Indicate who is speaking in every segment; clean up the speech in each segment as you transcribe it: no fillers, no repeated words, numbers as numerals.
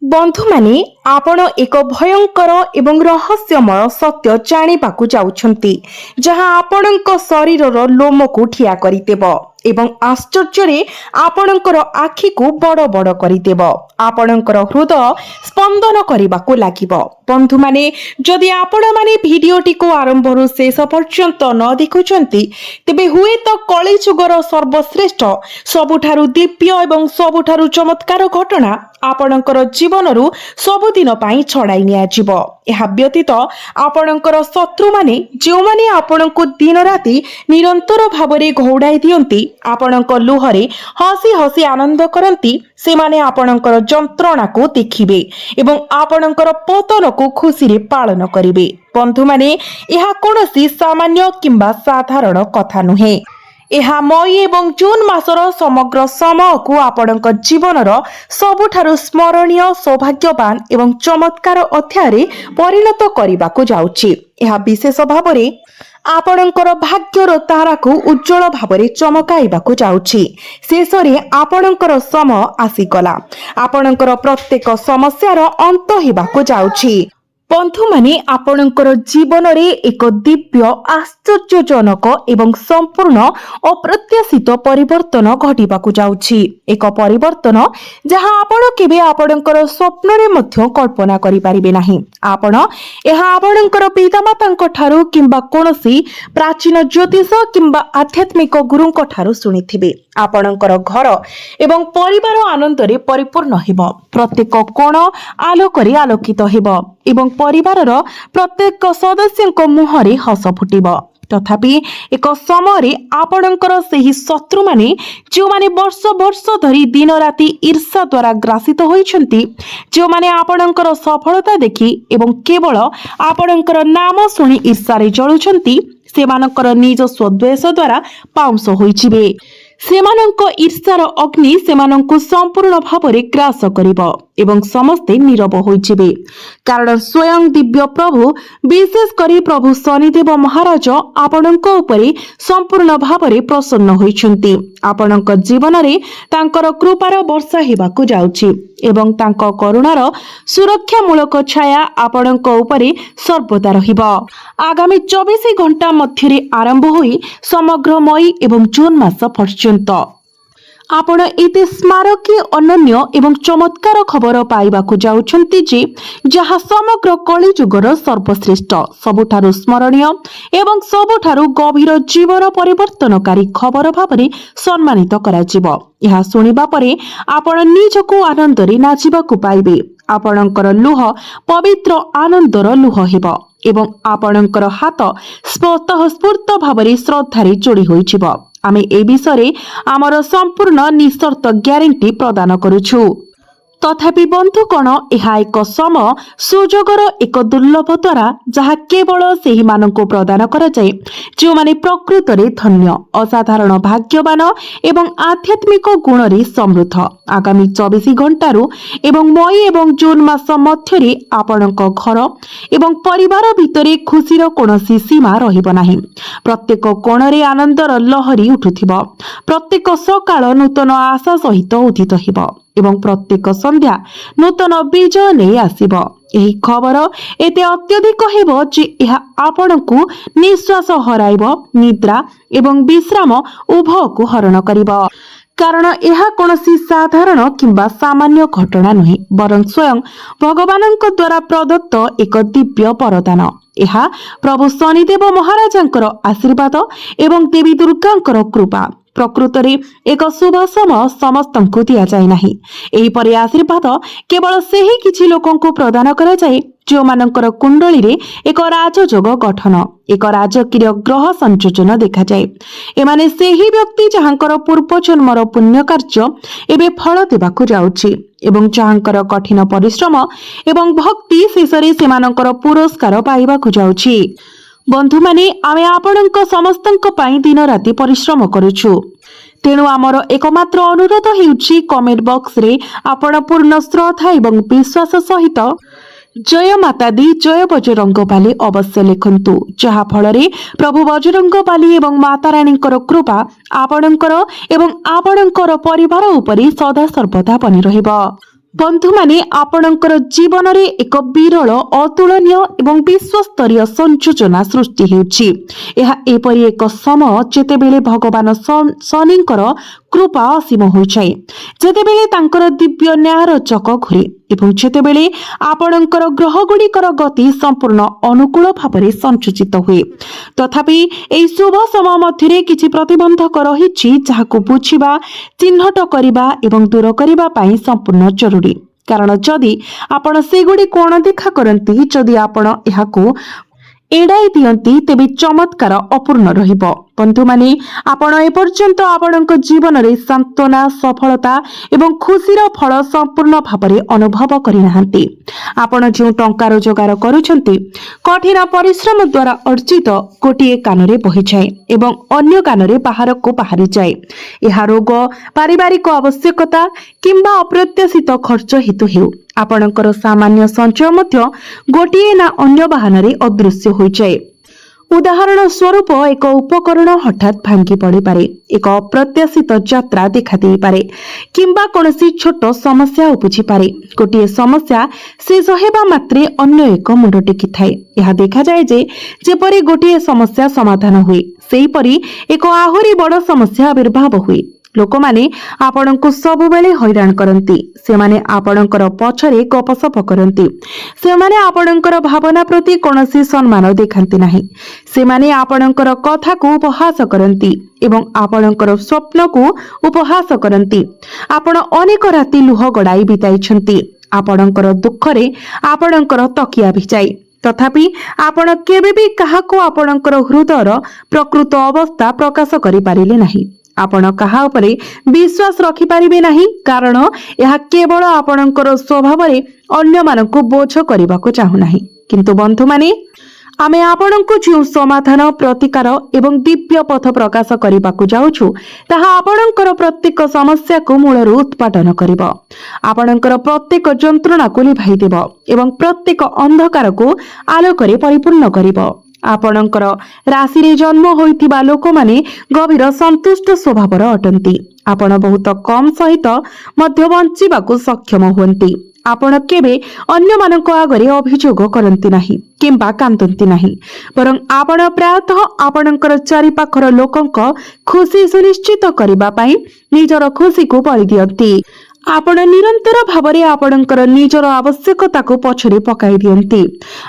Speaker 1: बंधु माने आपण एक भयंकर एवं रहस्यमय सत्य जानिबाकु जाउछंती जहां आपणक शरीरर लोम को ठिया करिदेब एवं आश्चर्य आपणकर आखि को बड़ बड़ करिदेब आपणकर हृदय स्पंदन करबाकु लागिब। बंधु माने जदि आपण माने भिडियोटी को आरंभरु शेष पर्यंत न देखुछंती तेबे हुए तो कली जुगर सर्वश्रेष्ठ सबुठारु दिव्य एवं सबुठारु चमत्कार घटना आपणकर जीवनरु सबुदिन पाई छड़ाई नियाजिब। एहा व्यतीत आपणकर शत्रु माने जो माने आपणको दिन राति निरंतर भावरे घौड़ाई दियंती आपणक लुहरे हसी हसी आनंद करंती से माने आपणकर जंत्रणा को देखिबे एवं आपणकर पतन को खुशी रे पालन करिवे। बंधु माने एहा कोनोसी सामान्य किंबा साधारण कथा नुहे। एहा मई एवं जून मासर समग्र समय को आपणक जीवनर सबुठारु स्मरणीय सौभाग्यवान एवं चमत्कार अध्याय परिणत करबाकू जाउछि। एहा विशेष भावरे आपणकर भाग्यर तारा को उज्जवल भावरे चमकाइबाकू जाउछि। शेषरे आपणकर समय आसीगला आपणकर प्रत्येक समस्यार अंत हेबाकू जाउछि। बंधु माने आपणकर जीवन रे एक दिव्य आश्चर्यजनक एवं संपूर्ण अप्रत्याशित परिवर्तन घटिबाकू जाउछि। एक परिवर्तन जहां आपण केबे आपणकर स्वप्न रे मध्य कल्पना करि परिबे नाही। आपण एहा आपणकर पितामातांक ठारू किंबा कोनोसी प्राचीन ज्योतिष किंबा आध्यात्मिक गुरुंक ठारू सुनिथिबे। आपणकर घर एवं परिवार आनंद रे परिपूर्ण हेबो। प्रत्येक कोण आलोक रे आलोकित हेबो एवं परिवारर प्रत्येक सदस्यଙ୍କ मुहरे हस फुटिब। तथापि एक समय आपणकर सेही शत्रु माने जो माने वर्ष वर्ष धरी दिन राति ईर्षा द्वारा ग्रासित होइछंती जो माने आपणकर सफलता देखि एवं केवल आपणकर नाम सुनी ईर्षा रे जळुछंती सेमानकर निज स्वद्वेष द्वारा पाउंस होइछिबे। सेमानंक ईर्षार अग्नि सेमानंकु संपूर्ण भावरे ग्रास करिबो एवं समस्ते नीरव होइछिबे। कारण स्वयं दिव्य प्रभु विशेष करी प्रभु शनिदेव महाराज आपणंक उपरे संपूर्ण भावरे प्रसन्न होइछंती। आपणंक जीवन रे तांकर कृपार वर्षा हेबाकू जाउछि एवं तांक करुणार सुरक्षामूलक छाया आपणंक उपरे सर्वदा रहिबो। आगामी 24 घंटा मध्यरे आरंभ होई समग्र मई एवं जून मास पर्यंत आपण एते स्मारकीय अनन्य एवं चमत्कार खबर पाइबाकू जाउछंती जे जहा समग्र कली जुगर सर्वश्रेष्ठ सबुठारु स्मरणीय एवं सबुठारु गभीर जीवन परिवर्तनकारी खबर भावरे सम्मानित कराजिबो। यह सुनिबा परे आपण निजको आनंद रे नाचिबाकू पाइबे। आपणकर लुह पवित्र आनंदर लुह हेबो एवं आपणकर हाथ स्वतःस्फूर्त भावरे श्रद्धारे जोड़ी होइछिबो। आमे ए विषय आमर संपूर्ण निशर्त ग्यारंटी प्रदान करूछु। तथापि बंधुगण यह एक समय सुजोगर एक दुर्लभ द्वारा जहाँ केवल सेही माननको प्रदान करा जाए जो माने प्रकृत रे धन्य असाधारण भाग्यवान एवं आध्यात्मिक गुण रे समृद्ध। आगामी 24 घंटारू एवं मई एवं जून मास मध्यरे आपणक घर एवं परिवार भितरे खुशीर कोनोसी सीमा रहिब नाही। प्रत्येक कोण रे आनंदर लहरी उठुथिबो। प्रत्येक सकाळ नूतन आशा सहित उदित हेबो एवं प्रत्येक संध्या नूतन विजय नहीं आसिबो। एही खबर एते अत्यधिक हेबो जे एहा आपणकु निश्वास हराइबो निद्रा एवं विश्राम उभय को हरण करिबो। कारण एहा कोनोसी साधारण किंबा सामान्य घटना नुहे बरं स्वयं भगवानଙ୍କ द्वारा प्रदत्त एक दिव्य वरदान। एहा प्रभु शनिदेव महाराजंकर आशीर्वाद एवं देवी दुर्गांकर कृपा। प्रकृत रे एक शुभ समय समस्तंकु दिया जाए नाही। एही परि आशीर्वाद केवल सेही किछि लोकंकु प्रदान करा जाए जो मानकर कुंडली रे एक राजयोग गठन एक राजकीय ग्रह संयोजन देखा जाए। एमाने सेही व्यक्ति जहांकर पूर्व जन्मर पुण्य कार्य एबे फल देबाकू जाउछि एवं जहांकर कठिन परिश्रम एवं भक्ति शेषरे सेमानकर पुरस्कार पाइबाकू जाउछि। बंधु माने आमे आपणक समस्तंक पाई दिन राति परिश्रम करूछु। तेणु आमर एकमात्र अनुरोध हेउछि कमेंट बॉक्स रे आपण पूर्ण श्रद्धा एवं विश्वास सहित जय माता दी जय बजरंगबली अवश्य लिखंतु जहा फल रे प्रभु बजरंगबली एवं माता रानीकर कृपा आपणकर एवं आपणकर परिवार उपरि सदा सर्वदा बनि रहिबो। बंधु माने आपणकर जीवन रे एक विरल अतुलनीय एवं विश्वस्तरीय संयोजन सृष्टि हेउछि। एहा एपरि एक समय जेतेबेले भगवान शनिंकर कृपा असीम होइछाए, जेतेबेले तांकर दिव्य न्यायर चक घुरे एवं जेतेबेले आपणकर ग्रह गुड़िकर गति संपूर्ण अनुकूल भाव संचुचित हुए। तथापि एई शुभ समय मध्य किछि प्रतिबंधक रहिछि जाहाकु बुझिबा, चिन्हट करिबा एवं दूर करिबा पई संपूर्ण जरूरी। कारण जदि आपण सेगुडी को अणदेखा करती, जदि आपण एहाकु एड़ाई दियंती, तेबे चमत्कार अपूर्ण रहिबो। बंधु माने आपण एपर्यंत आपणक जीवन रे सांत्वना, सफलता एवं खुशीर फल संपूर्ण भावरे अनुभव करि नाहंती। आपण जो टंका रोजगार करूछंती, कठिन परिश्रम द्वारा अर्जित गोटिए कानरे बहि जाए एवं अन्य कानरे बाहर को बाहरी जाए। एहा रोग, पारिवारिक आवश्यकता किंबा अप्रत्याशित खर्च हेतु हेउ आपणकर सामान्य संचय मध्य गोटिए ना अन्य बाहनरे अदृश्य होई जाए। उदाहरण स्वरूप एक उपकरण हठात भांगी पड़ी पारे, एक अप्रत्याशित यात्रा देखा दे पारे किंबा कोनोसी छोट समस्या उपजी पारे। गोटिए समस्या शेष हेबा मात्रे अन्य एक मुंड टेकी थाए। यह देखा जाए जे जेपरि गोटिए समस्या समाधान हुए, सेहीपरि एक आहुरी बड़ समस्या आविर्भाव हुए। लोक माने आपणको सबु बेले हैरान करंती, से माने आपणकर पछरे गपसप करंती, से माने आपणकर भावना प्रति कोनोसी सम्मान देखांती नाही, से माने आपणकर कथा को उपहास करंती एवं आपणकर स्वप्न को उपहास करंती। आपण अनेक राति लुह गड़ाई बिताइछंती, आपणकर दुखरे आपणकर तकिया भिजाई, तथापि आपण केबे भी काहाको आपणकर हृदयर प्रकृत अवस्था प्रकाश करि पारिले नाही। आपण कहा उपरे विश्वास रखि पारिबे नाही, कारण यह केवल आपणकर स्वभाव रे अन्य मानकु बोझ करबाको चाहू नाही। किंतु बंधु माने आमे आपणको जो समाधान, प्रतिकार एवं दिव्य पथ प्रकाश करबाको जाउछु, ताहा आपणकर प्रत्येक समस्या को मूलरु उत्पादन करिबो, आपणकर प्रत्येक जंत्रणा को लिभाई देबो एवं प्रत्येक अंधकार को आलोकरे परिपूर्ण करिबो। आपणकर राशि रे जन्म होइतिबा लोक माने गभीर संतुष्ट स्वभावर अटंती। आपण बहुत कम सहित मध्य बंचिबाकु सक्षम हुअंती। आपण केबे अन्य मानक आगरे अभियोग करंती नाही किंबा कांदंती नाही, बरं आपण प्रायतः आपणकर चारि पाखर लोकंक खुशी सुनिश्चित करिबा पई निजर खुशी को बळी दियंती। आपण निरंतर भावरे आपणकर निजर आवश्यकता को पछरे पकाई दियंती।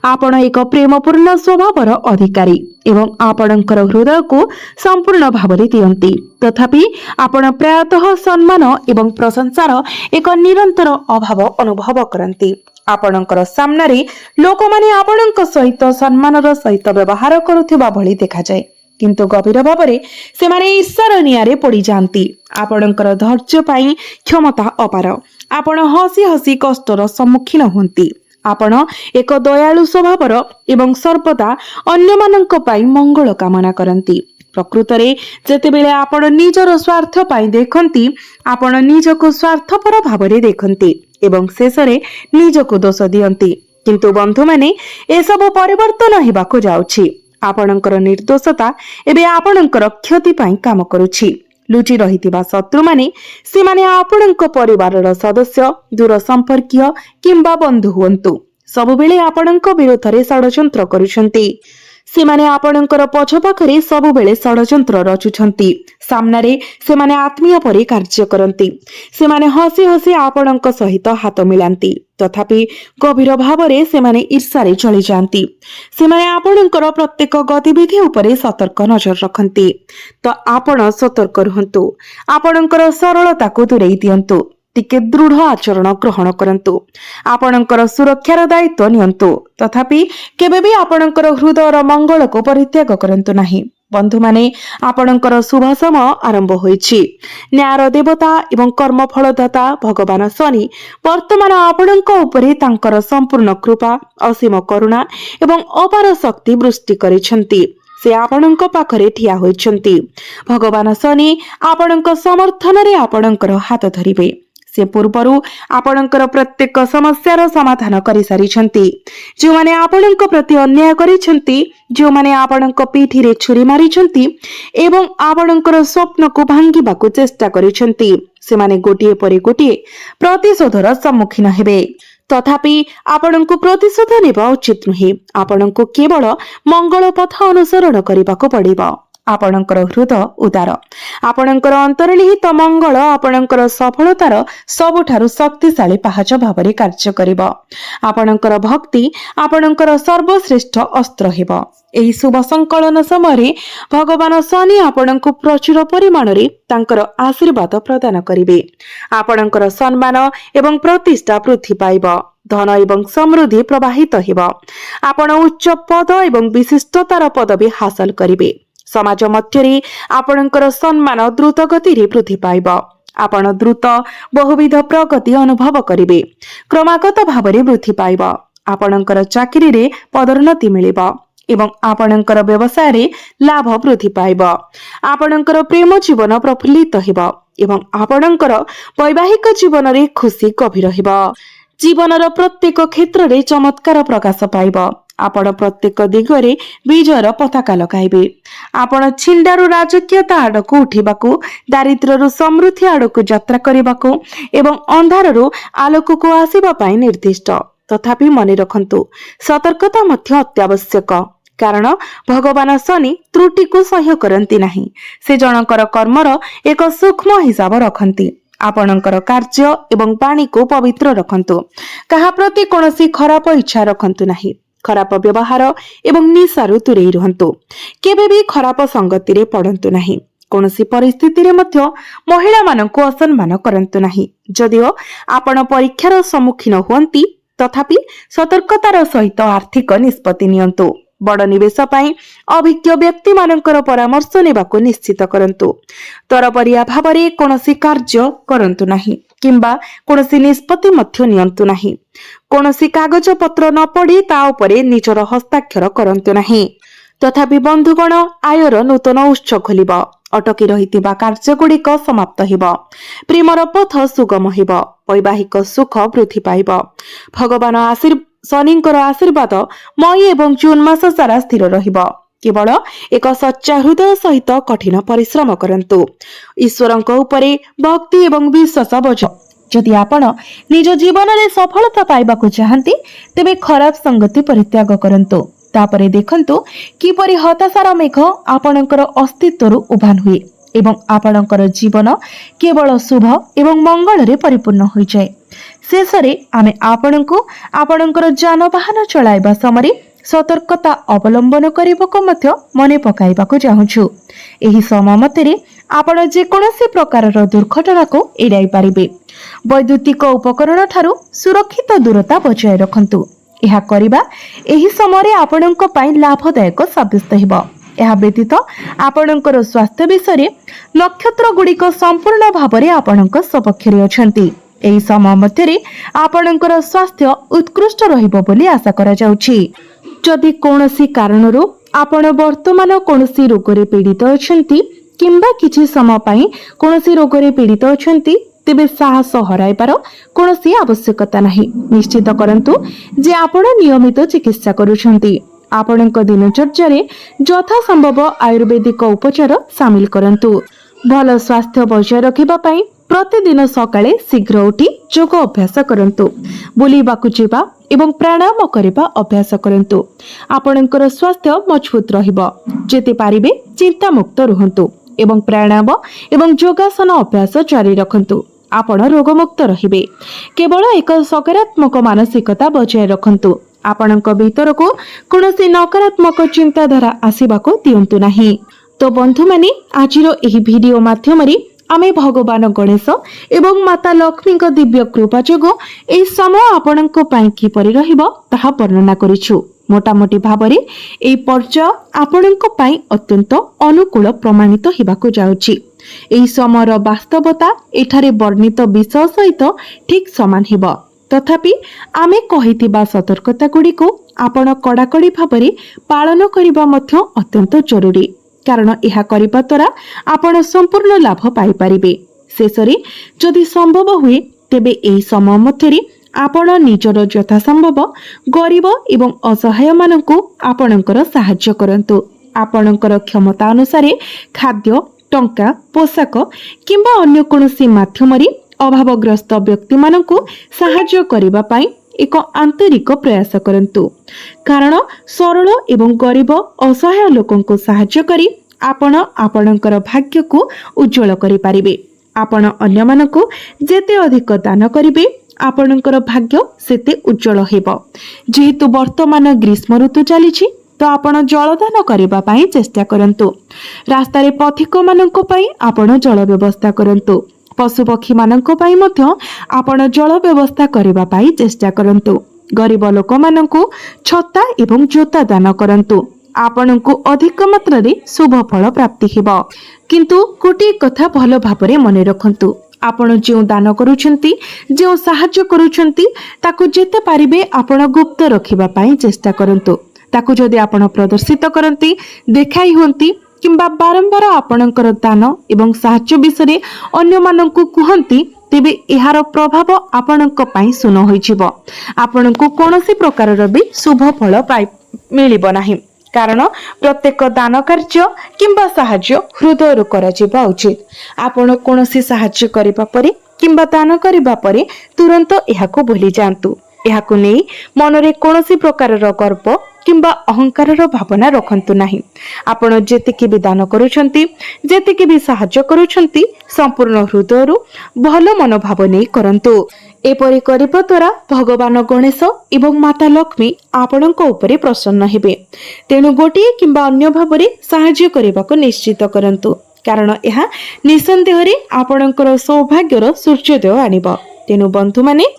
Speaker 1: आपण एक प्रेमपूर्ण स्वभावर अधिकारी एवं आपणकर हृदय को संपूर्ण भावरे दियंती। तथापि आपण प्रायतः सम्मान एवं प्रशंसार एक निरंतर अभाव अनुभव करंती। आपणकर सामने लोक माने आपणक सहित सम्मानर सहित व्यवहार करुथिबा भଳି देखा जाए, किंतु गभीर भावरे से माने ईश्वर नियारे पड़ी जांती। आपणकर धैर्य पाई क्षमता अपार, आपण हसी हसी कष्टर सम्मुखीन हुंती। आपण एक दयालु स्वभावर एवं सर्वदा अन्य मानक पाई मंगल कामना करंती। प्रकृतरे जेतेबेले आपण निजर स्वार्थ पाई देखंती, आपण निजको स्वार्थपर भावरे देखंती एवं शेषरे निजको दोष दियंती। किंतु बंधु माने ए सब परिवर्तन हेबाको जाउछि। आपणकर निर्दोषता एबे आपणकर क्षति पाई काम करुछि। लुचि रहितिबा शत्रु माने से माने आपणक परिवारर सदस्य, दूर संपर्कीय किंबा बंधु हुअन्तु, सब बेले आपणक विरोधरे षडयंत्र करुछन्ति। से माने आपणकर पछ पाखरे सब बेले षडयंत्र रचुछन्ति। सामनारे से माने आत्मीय परि कार्य करन्ति। से माने हसी हसी आपणक सहित हाथ मिलांती, तथापि गभीर भावरे से माने ईर्ष्यारे चली जांती। से माने आपणकर प्रत्येक गतिविधि उपरे सतर्क नजर रखन्ति। तो आपण सतर्क रुहन्तु, आपणकर सरलता को दूरेई दियन्तु, टिके दृढ़ आचरण ग्रहण करंतु, आपणकर सुरक्षार दायित्व नियंतु, तथापि केबे भी आपणकर हृदयर मंगल को परित्याग करंतु नाही। बंधु माने आपणकर शुभ समय आरंभ होइछि। न्यायर देवता एवं कर्म फलदाता भगवान शनि वर्तमान आपणक उपरे तांकर संपूर्ण कृपा, असीम करुणा एवं अपार शक्ति वृष्टि करिसंति। से आपणक पाखरे ठिया होइछंती। भगवान शनि आपणक समर्थन रे आपणकर हाथ धरिबे। से पूर्वरु आपणकर प्रत्येक समस्यार समाधान करि सारिछंती। जो माने आपणक प्रति अन्याय करिछंती, जो माने आपणक पीठिरे छुरी मारिछंती एवं आपणकर स्वप्न को भांगिबाकू चेष्टा करिछंती, से माने गोटिए परे गोटिए प्रतिशोधर सम्मुखीन हेबे। तथापि आपणको प्रतिशोध नेबा उचित नुहे। आपणको केवल मंगल पथ अनुसरण करिबाको पड़िबो। आपणकर हृदय उदार, आपणकर अंतर्निहित मंगल आपणकर सफलतार सबुठारु शक्तिशाली पाहाच भाबरे कार्य करिबो। आपणकर भक्ति आपणकर सर्वश्रेष्ठ अस्त्र हेबो। एही शुभ संकलन समय भगवान शनि आपणको प्रचुर परिमाण रे तांकर आशीर्वाद प्रदान करिवे। आपणकर सम्मान एवं प्रतिष्ठा वृद्धि पाइबो। धन एवं समृद्धि प्रवाहित हेबो। आपण उच्च पद एवं विशिष्टतार पदवी हासिल करिवे। समाज मध्यरे आपणकर सम्मान द्रुत गति रे वृद्धि पाइबो। आपण द्रुत बहुविध प्रगति अनुभव करिवे। क्रमागत भावरे वृद्धि पाइबो। आपणकर चाकरी रे पदोन्नति मिलिबो एवं आपणकर व्यवसाय रे लाभ वृद्धि पाइबो। आपणकर प्रेम जीवन प्रफुल्लित हेबो एवं आपणकर वैवाहिक जीवन रे खुशी गभीर हेबो। जीवनर प्रत्येक क्षेत्र रे चमत्कार प्रकाश पाइबो। आपण प्रत्येक दिगरे विजयर पताका लगाइबे। आपण छिंडारू राजकीयता आडकू उठिबाकू, दारिद्र्यरू समृद्धि आडकू यात्रा करिबाकू एवं अंधाररू आलोकको आसीबा पई निर्दिष्ट। तथापि मने रखंतु, सतर्कता मध्य अत्यावश्यक, कारण भगवान शनि त्रुटि को सह्य करंती नाही। से जनकर कर्मर एक सूक्ष्म हिसाब रखंती। आपणकर कार्य एवं वाणी को पवित्र रखंतु। कहा प्रति कोनोसी खराब इच्छा रखंतु नाही। खराब व्यवहार एवं निशारू दूरेई रहंतु। केबे भी खराब संगति रे पड़ंतु नाही। कोनोसी परिस्थिति रे मध्य महिला माननको असम्मान करंतु नाही। जदिओ आपण परीक्षार सम्मुखीन हुअंती, तथापि सतर्कतार सहित आर्थिक निष्पत्ति नियंतु। बड़ निवेश पई अभिज्ञ व्यक्ति मानकर परामर्श नेबाको निश्चित करंतु। तरबरिया भावरे कोनोसी कार्य करंतु नाही किंबा कोनोसी निष्पत्ति मध्य नियंतु नाही। कोनोसी कागज पत्र न पढ़ी ता उपरे निजर हस्ताक्षर करंतु नाही। तथापि बंधुगण, आयर नूतन उत्स खोलिब। अटकी रहितिबा कार्य गुड़िक समाप्त हेब। प्रेमर पथ सुगम हेब। वैवाहिक सुख वृद्धि पाइब। भगवान शनिଙ୍କର आशीर्वाद मई एवं जून मास सारा स्थिर रहिब। केवल एक सच्चा हृदय सहित कठिन परिश्रम करंतु। ईश्वरଙ୍କ उपरे भक्ति एवं विश्वास बजाउ। जदि आपण निज जीवन में सफलता पाइबाकू चाहंती, तेबे खराब संगति परित्याग करंतु। तापरे देखंतु किपरि हताशार मेघ आपणकर अस्तित्वरु उभान हुए एवं आपणकर जीवन केवल शुभ एवं मंगल रे परिपूर्ण होई जाय। शेषरे आमे आपणको आपणकर जानवाहन चलाइबा समय सतर्कता अवलंबन करबाको मध्य मने पकाइबाको चाहूछु। एही समय मतेरे आपण जे कोनोसी प्रकारर दुर्घटना को एड़ाई पारिबे। वैद्युतिक उपकरण ठारू सुरक्षित दूरता बजाय रखंतु। यह करिबा एही समय आपणको पई लाभदायक साबित हेबो। यह व्यतीत आपणकर स्वास्थ्य विषय नक्षत्र गुड़िक संपूर्ण भावरे आपणक सपक्षरे अछंती। एही समय मध्यरे आपणकर स्वास्थ्य उत्कृष्ट रहिबो बोली आशा करा जाउछि। जदि कोनोसी कारणरू आपण वर्तमान कोनोसी रोगरे पीड़ित अछंती किंबा किछि समय पई कोनोसी रोगरे पीड़ित अछंती, तेबे साहस हराइबार कोनोसी आवश्यकता नाही। निश्चित करंतु जे आपण नियमित चिकित्सा करूछंती। आपणक दिनचर्या रे यथा संभव आयुर्वेदिक उपचार शामिल करंतु। भल स्वास्थ्य बजाय रखिबा पई प्रतिदिन सकाळे शीघ्र उठी योग अभ्यास करंतु। बुलिबाकू जिबा एवं प्राणायाम करिबा अभ्यास करंतु। आपणकर स्वास्थ्य मजबूत रहिबो। जेते पारिबे चिंता मुक्त रहंतु एवं प्राणायाम एवं योगासन अभ्यास जारी रखंतु। आपण रोगमुक्त रहिबे। केवल एक सकारात्मक मानसिकता बजाय रखंतु। आपणक भीतरको कोनोसी नकारात्मक चिंताधारा आसीबाको दियंतु नाही। तो बंधु माने, आजिरो एही भिडियो माध्यमरे आमे भगवान गणेश एवं माता लक्ष्मी दिव्य कृपा जोग एही समय आपणक पई किपरि रहिबो ताहा वर्णना करिछु। मोटामोटी भावरे एही पर्याय आपणक पई अत्यंत अनुकूल प्रमाणित हेबाकू जाउछि। एही समयर वास्तवता एठारे वर्णित विषय सहित ठीक समान हेबो। तथापि आमे कहिथिबा सतर्कता गुड़िको आपण कड़ाकड़ी भावरे पालन करिबा मध्य अत्यंत जरूरी, कारण यह करिबा द्वारा आपण संपूर्ण लाभ पाई परिबे। शेषरे जदि संभव हुए तेबे एही समय मध्यरे आपण निजर यथासंभव गरीब एवं असहाय मानकु आपणकर साहाय्य करंतु। आपणकर क्षमता अनुसार खाद्य टंका पोशाक किंबा अन्य कोनोसी माध्यमरे अभावग्रस्त व्यक्ति मानकु साहाय्य करिबा पाई एक आंतरिक प्रयास करंतु। कारण सरल एवं गरीब असहाय लोकंको साहाय्य करी आपण आपणकर भाग्य को उज्जवल करि पारिबे। आपण अन्य मानकु जेते अधिक दान करिबे आपणकर भाग्य सेते उज्जवल हेबो। जेहेतु वर्तमान ग्रीष्म ऋतु चलीछि तो आपण जलदान करिबा पाई चेष्टा करंतु। रास्तारे पथिक मानंको पाई आपण जल व्यवस्था करंतु। पशुपक्षी मानंको पाई मध्य आपण जल व्यवस्था करिबा पाई चेष्टा करंतु। गरीब लोक मानंको छता एवं जोता दान करंतु। आपणको अधिक मात्रा शुभ फल प्राप्ति हेबो। किंतु गोटे कथा भल भाबरे मने रखंतु, आपण जो दान करूछंती जो साहाय्य करूछंती ताकू जेते पारिबे आपण गुप्त रखिबा पाई चेष्टा करंतु। ताकू जदि आपण प्रदर्शित करंती देखाई होंती किंबा बारंबार आपणकर दान एवं साहाय्य विषय अन्य मानंकु कुहंती तेबे एहार प्रभाव आपणक पाई सुन होइजिबो। आपणकु कोनोसी प्रकारर भी शुभ फल पाई मिलिबो नाही। कारण प्रत्येक दान कार्य किंबा साहाय्य हृदय करा जिबा उचित। आपण कोनोसी साहाय्य करिबा परे किंबा दान करिबा परे तुरंत एहाको भूली जांतु। एहाको नै मनरे कोनोसी प्रकारर गर्व किंबा अहंकारर भावना रखंतु नाही। आपण जेतिके भी दान करूछंती जेतिके भी साहाय्य करूछंती संपूर्ण हृदयरु भल मनोभाव नै करंतु। एपरि करिबा द्वारा भगवान गणेश एवं माता लक्ष्मी आपणक उपरे प्रसन्न हेबे। तेणु गोटिए किंबा अन्य भावरे साहाय्य करिबाको निश्चित करंतु। कारण एहा निसंदेहरे आपणकर सौभाग्यर सूर्योदय आनिबो। तेणु बंधु माने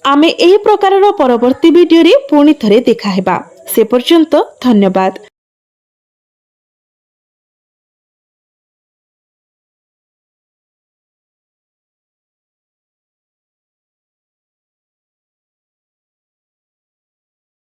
Speaker 1: आमे एही प्रकारर परवर्ती भिडियो रे पुणी थरे देखा हेबा। से पर्यंत धन्यवाद।